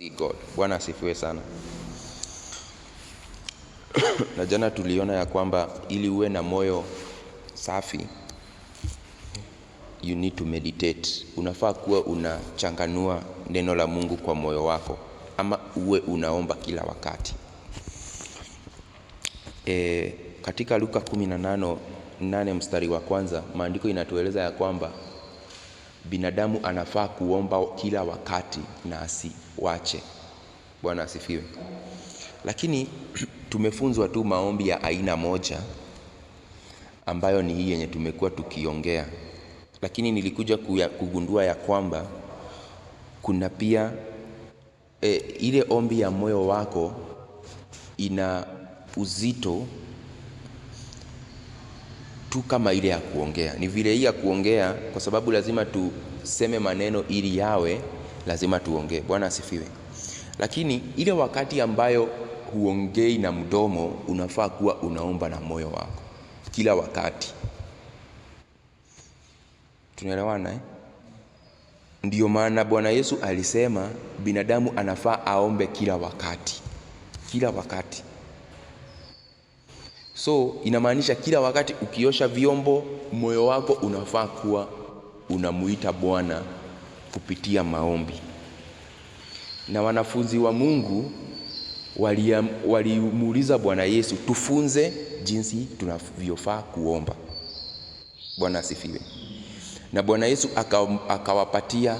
God. Bwana asifiwe sana. Na jana tuliona ya kwamba ili uwe na moyo safi, you need to meditate. Unafaa kuwa unachanganua neno la Mungu kwa moyo wako, ama uwe unaomba kila wakati. Katika Luka 18:8 mstari wa kwanza, maandiko inatueleza ya kwamba binadamu anafaa kuomba kila wakati na asiwache. Bwana asifiwe. Lakini tumefunzwa tu maombi ya aina moja ambayo ni hii yenye tumekuwa tukiongea. Lakini nilikuja kugundua ya kwamba kuna pia ile ombi ya moyo wako ina uzito tu kama ile ya kuongea. Ni vile hii ya kuongea, kwa sababu lazima tuseme maneno ili yawe, lazima tuongee. Bwana asifiwe. Lakini ile wakati ambayo huongei na mdomo, unafaa kuwa unaomba na moyo wako kila wakati. Tunaelewana eh? Ndiyo maana Bwana Yesu alisema binadamu anafaa aombe kila wakati. Kila wakati. So inamaanisha kila wakati ukiosha vyombo, moyo wako unafaa kuwa unamuita Bwana kupitia maombi. Na wanafunzi wa Mungu walimuuliza Bwana Yesu, tufunze jinsi tunavyofaa kuomba. Bwana asifiwe. Na Bwana Yesu akawapatia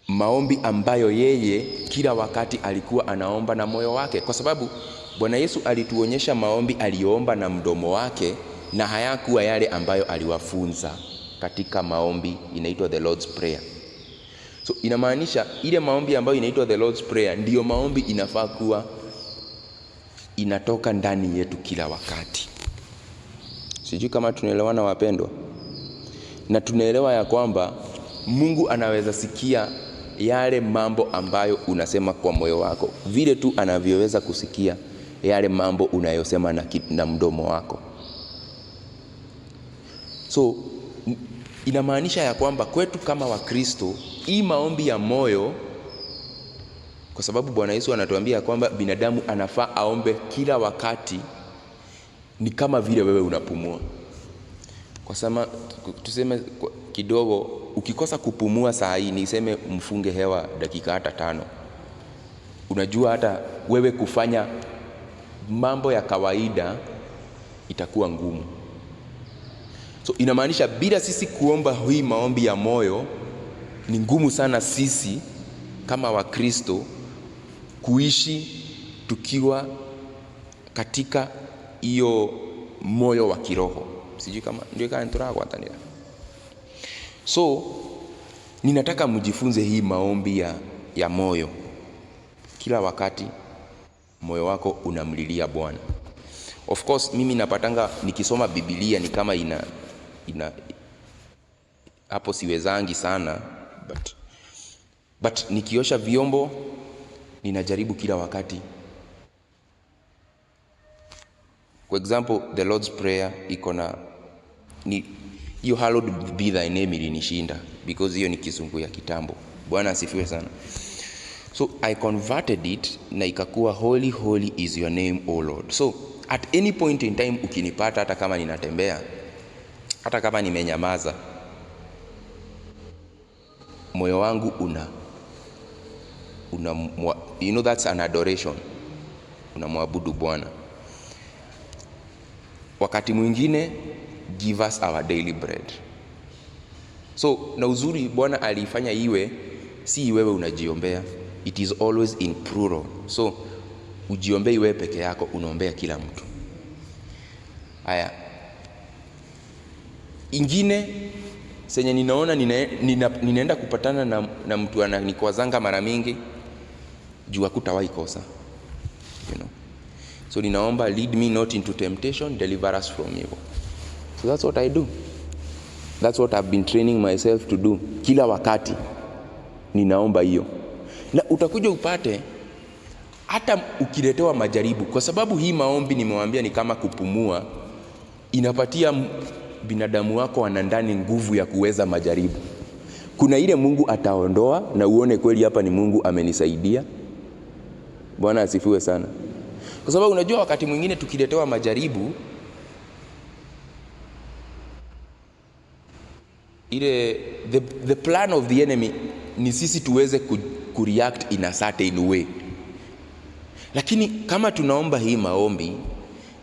maombi ambayo yeye kila wakati alikuwa anaomba na moyo wake, kwa sababu Bwana Yesu alituonyesha maombi aliyoomba na mdomo wake, na hayakuwa yale ambayo aliwafunza katika maombi inaitwa the Lord's Prayer. So inamaanisha ile maombi ambayo inaitwa the Lord's Prayer ndiyo maombi inafaa kuwa inatoka ndani yetu kila wakati. Sijui kama tunaelewana wapendwa. Na tunaelewa ya kwamba Mungu anaweza sikia yale mambo ambayo unasema kwa moyo wako, vile tu anavyoweza kusikia yale mambo unayosema na mdomo wako. So inamaanisha ya kwamba kwetu kama Wakristo, hii maombi ya moyo, kwa sababu Bwana Yesu anatuambia kwamba binadamu anafaa aombe kila wakati, ni kama vile wewe unapumua. Kwa sababu tuseme kidogo, ukikosa kupumua saa hii, niseme mfunge hewa dakika hata 5. Unajua hata wewe kufanya mambo ya kawaida itakuwa ngumu. So inamaanisha bila sisi kuomba hii maombi ya moyo, ni ngumu sana sisi kama Wakristo kuishi tukiwa katika hiyo moyo wa kiroho. Sijui kama ndio kana nitoa kwa tania. So ninataka mjifunze hii maombi ya moyo. Kila wakati moyo wako unamlilia Bwana. Of course mimi napatanga nikisoma Biblia ni kama ina hapo siwezangi sana, but nikiosha vyombo ninajaribu kila wakati. For example, the Lord's Prayer iko na hiyo hallowed be thy name ilinishinda, because hiyo ni kizungu ya kitambo. Bwana asifiwe sana. So I converted it na ikakuwa holy holy is your name O Lord. So at any point in time ukinipata, hata kama ninatembea, hata kama nimenyamaza, moyo wangu you know, that's an adoration. Unamwabudu Bwana. Wakati mwingine, give us our daily bread. So na uzuri Bwana alifanya iwe si wewe unajiombea, it is always in plural. So ujiombei wewe peke yako, unaombea kila mtu. Haya, ingine senye ninaona ninaenda kupatana na mtu ananikwazanga mara mingi, jua kutawahi kosa, you know. So ninaomba, lead me not into temptation, deliver us from evil. So that's what I do. That's what I've been training myself to do. Kila wakati ninaomba hiyo. Na utakuja upate hata ukiletewa majaribu, kwa sababu hii maombi nimewambia ni kama kupumua, inapatia binadamu wako ana ndani nguvu ya kuweza majaribu. Kuna ile Mungu ataondoa na uone kweli hapa ni Mungu amenisaidia. Bwana asifiwe sana. Kwa sababu unajua wakati mwingine tukiletewa majaribu, ile the plan of the enemy ni sisi tuweze kureact in a certain way. Lakini kama tunaomba hii maombi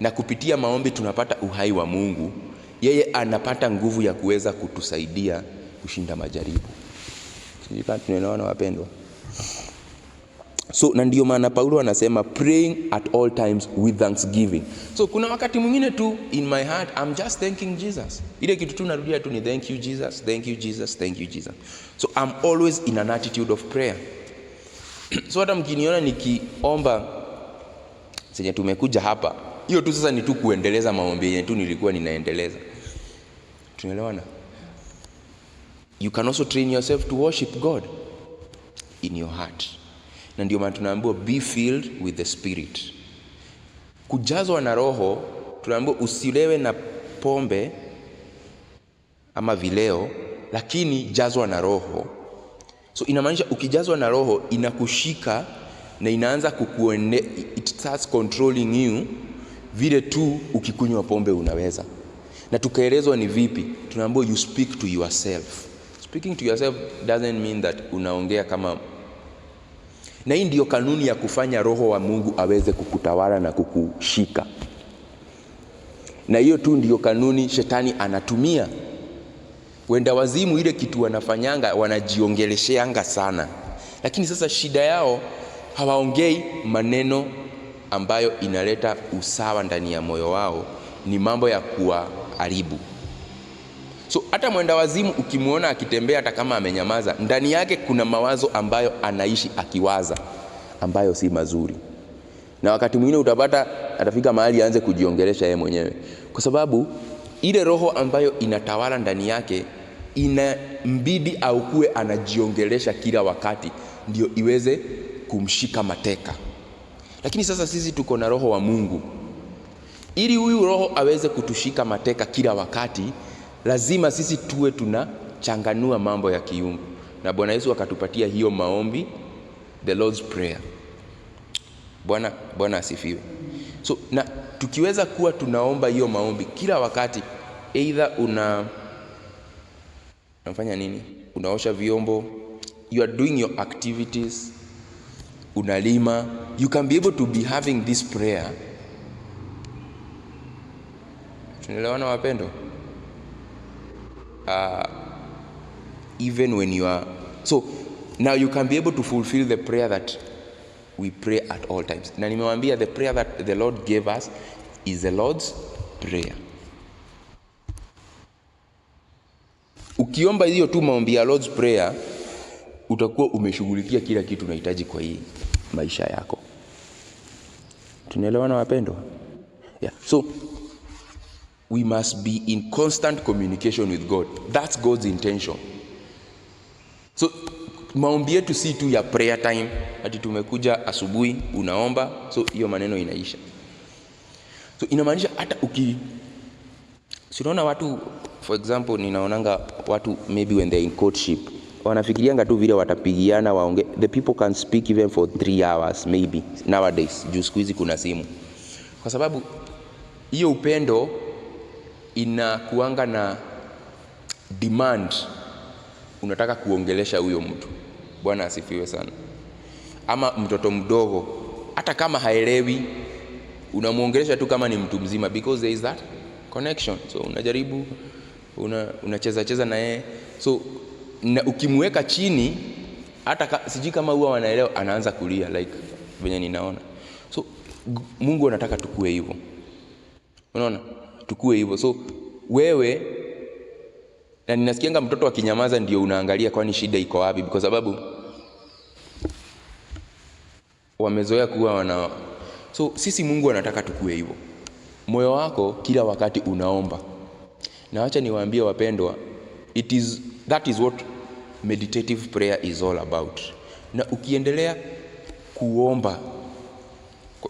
na kupitia maombi tunapata uhai wa Mungu, yeye anapata nguvu ya kuweza kutusaidia kushinda majaribu. Sisi tunaelewana wapendwa? So na ndio maana Paulo anasema praying at all times with thanksgiving. So kuna wakati mwingine tu in my heart I'm just thanking Jesus. Ile kitu tu narudia tu ni thank you Jesus, thank you Jesus, thank you Jesus. So I'm always in an attitude of prayer. So hata mkiniona nikiomba senye tumekuja hapa, hiyo tu sasa ni tu kuendeleza maombi yenyewe tu nilikuwa ninaendeleza. Tunaelewana? You can also train yourself to worship God in your heart. Na ndio maana tunaambiwa be filled with the Spirit. Kujazwa na Roho, tunaambiwa usilewe na pombe ama vileo, lakini jazwa na Roho. So inamaanisha ukijazwa na Roho inakushika na inaanza it starts controlling you vile tu ukikunywa pombe unaweza. Na tukaelezwa ni vipi? Tunaambiwa you speak to yourself. Speaking to yourself doesn't mean that unaongea kama. Na hii ndio kanuni ya kufanya Roho wa Mungu aweze kukutawala na kukushika. Na hiyo tu ndio kanuni shetani anatumia. Wenda wazimu ile kitu wanafanyanga wanajiongelesheanga sana. Lakini sasa shida yao hawaongei maneno ambayo inaleta usawa ndani ya moyo wao, ni mambo ya kuharibu. So hata mwenda wazimu ukimuona akitembea hata kama amenyamaza, ndani yake kuna mawazo ambayo anaishi akiwaza ambayo si mazuri. Na wakati mwingine utapata atafika mahali aanze kujiongelesha yeye mwenyewe. Kwa sababu ile roho ambayo inatawala ndani yake inambidi au kuwe anajiongelesha kila wakati ndio iweze kumshika mateka. Lakini sasa sisi tuko na Roho wa Mungu. Ili huyu roho aweze kutushika mateka kila wakati, lazima sisi tuwe tunachanganua mambo ya kiungu. Na Bwana Yesu akatupatia hiyo maombi, the Lord's Prayer. Bwana asifiwe. So na tukiweza kuwa tunaomba hiyo maombi kila wakati, either unafanya nini? Unaosha vyombo, you are doing your activities, unalima, you can be able to be having this prayer. Tunaelewana wapendo? Even when you are, so now you can be able to fulfill the prayer that we pray at all times. Na nimewambia the prayer that the Lord gave us is the Lord's Prayer. Ukiomba hiyo tu maombi ya Lord's Prayer, utakuwa umeshughulikia kila kitu unahitaji kwa hii maisha yako. Tunaelewana wapendwa? Yeah. So we must be in constant communication with God. That's God's intention. So maombi yetu si tu ya prayer time, ati tumekuja asubuhi unaomba, so hiyo maneno inaisha. So inamaanisha hata unaona watu, for example, ninaonanga watu maybe when they're in courtship, wanafikirianga tu vile watapigiana waonge. The people can speak even for 3 hours maybe nowadays. Juu siku hizi kuna simu. Kwa sababu hiyo upendo inakuanga na demand, unataka kuongelesha huyo mtu. Bwana asifiwe sana. Ama mtoto mdogo, hata kama haelewi, unamuongelesha tu kama ni mtu mzima, because there is that connection. So unajaribu, unacheza na yeye. So na ukimweka chini, hata sijui kama huwa wanaelewa, anaanza kulia like venye ninaona. So Mungu anataka tukue hivyo. Unaona? Tukue hivyo. So wewe, na ninasikianga mtoto akinyamaza ndio unaangalia kwani shida iko wapi, kwa sababu wamezoea kuwa so sisi Mungu anataka tukue hivyo. Moyo wako kila wakati unaomba. Na acha niwaambie wapendwa, that is what meditative prayer is all about. Na ukiendelea kuomba,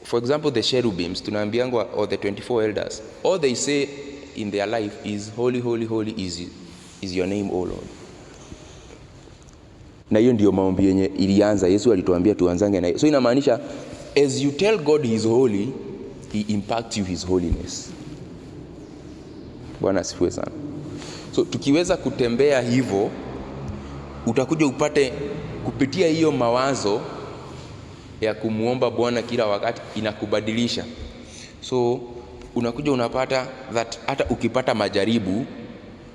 for example the cherubims, tunaambiangwa, or the 24 elders, all they say in their life is holy, holy, holy is your name, O Lord. Na hiyo ndio maombi yenye ilianza. Yesu alituambia tuanzange na hiyo. So inamaanisha as you tell God he is holy, he impacts you his holiness. Bwana asifiwe sana. So tukiweza kutembea hivyo, utakuja upate kupitia hiyo mawazo ya kumuomba Bwana kila wakati inakubadilisha. So unakuja unapata that hata ukipata majaribu,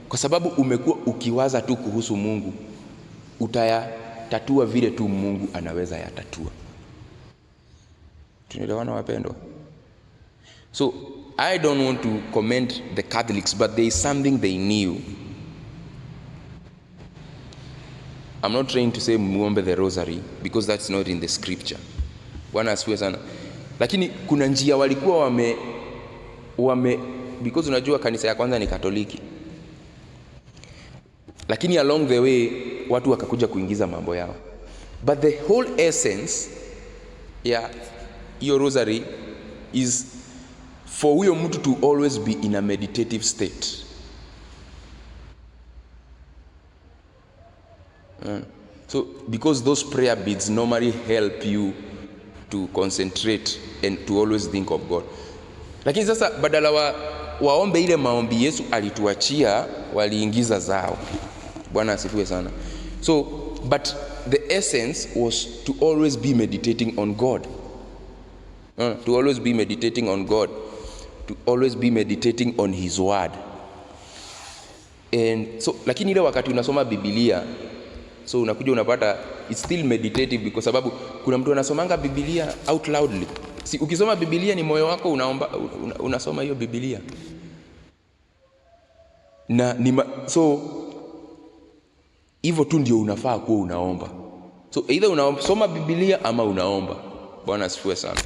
kwa sababu umekuwa ukiwaza tu kuhusu Mungu, utayatatua vile tu Mungu anaweza yatatua. Tunaelewana wapendwa? So I don't want to comment the Catholics, but there is something they knew. I'm not trying to say muombe the rosary because that's not in the scripture. Bwana asifiwe sana. Lakini kuna njia walikuwa wame because unajua kanisa ya kwanza ni Katoliki. Lakini along the way watu wakakuja kuingiza mambo yao. But the whole essence ya hiyo rosary is for huyo mtu to always be in a meditative state. So because those prayer beads normally help you to concentrate and to always think of God. Lakini sasa badala waombe ile maombi Yesu alituachia, waliingiza zao. Bwana asifiwe sana. So but the essence was to always be meditating on God. To always be meditating on God. To always be meditating on his word. And so lakini ile wakati unasoma Biblia, so unakuja unapata it's still meditative because sababu kuna mtu anasomanga Biblia out loudly. Si ukisoma Biblia ni moyo wako unaomba, unasoma hiyo Biblia. So hivyo tu ndio unafaa kuwa unaomba. So either unasoma Biblia ama unaomba. Bwana asifiwe sana.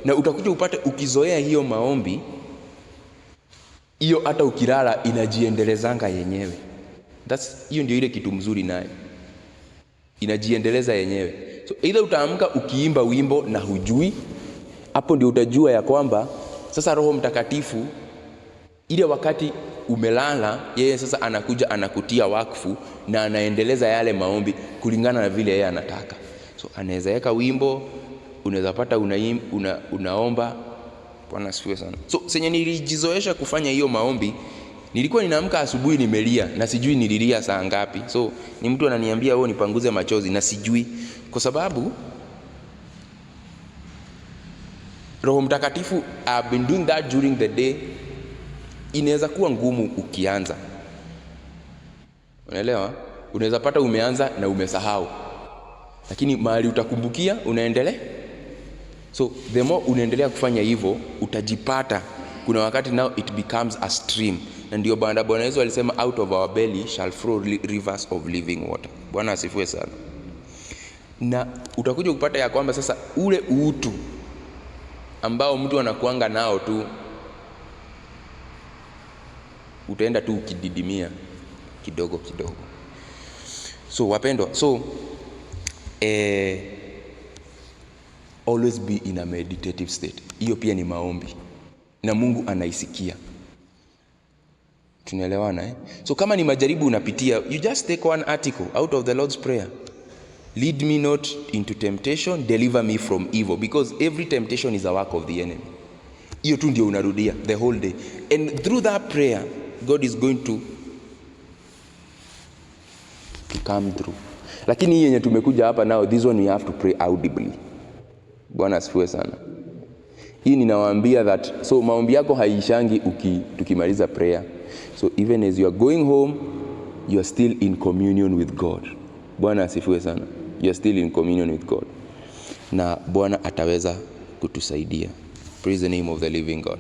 Na utakuja upate ukizoea hiyo maombi, hiyo hata ukilala inajiendelezanga yenyewe. Hiyo ndio ile kitu mzuri naye. Inajiendeleza yenyewe. So either utaamka ukiimba wimbo na hujui, hapo ndio utajua ya kwamba sasa Roho Mtakatifu ile wakati umelala, yeye sasa anakuja anakutia wakfu na anaendeleza yale maombi kulingana na vile yeye anataka. So anaweza weka wimbo, unaweza pata unaomba. Bwana asifiwe sana. So senye nilijizoesha kufanya hiyo maombi, nilikuwa ninaamka asubuhi nimelia na sijui nililia saa ngapi. So ni mtu ananiambia wewe nipanguze machozi na sijui, kwa sababu Roho Mtakatifu I've been doing that during the day. Inaweza kuwa ngumu ukianza. Unaelewa? Unaweza pata umeanza na umesahau. Lakini mahali utakumbukia unaendelea. So the more unaendelea kufanya hivyo, utajipata kuna wakati now it becomes a stream. Na ndio Bwana Yesu alisema out of our belly shall flow rivers of living water. Bwana asifiwe sana. Na utakuja kupata ya kwamba sasa ule utu ambao mtu anakuanga nao tu, utaenda tu ukididimia kidogo kidogo. So wapendwa, always be in a meditative state. Hiyo pia ni maombi na Mungu anaisikia. Tunaelewana So kama ni majaribu unapitia, you just take one article out of the Lord's Prayer. Lead me not into temptation, deliver me from evil, because every temptation is a work of the enemy. Hiyo tu ndio unarudia the whole day. And through that prayer, God is going to come through. Lakini hii yenye tumekuja hapa now, this one we have to pray audibly. Bwana asifiwe sana. Hii ninawaambia that so maombi yako haishangi tukimaliza prayer. So even as you are going home, you are still in communion with God. Bwana asifiwe sana. You are still in communion with God. Na Bwana ataweza kutusaidia. Praise the name of the living God.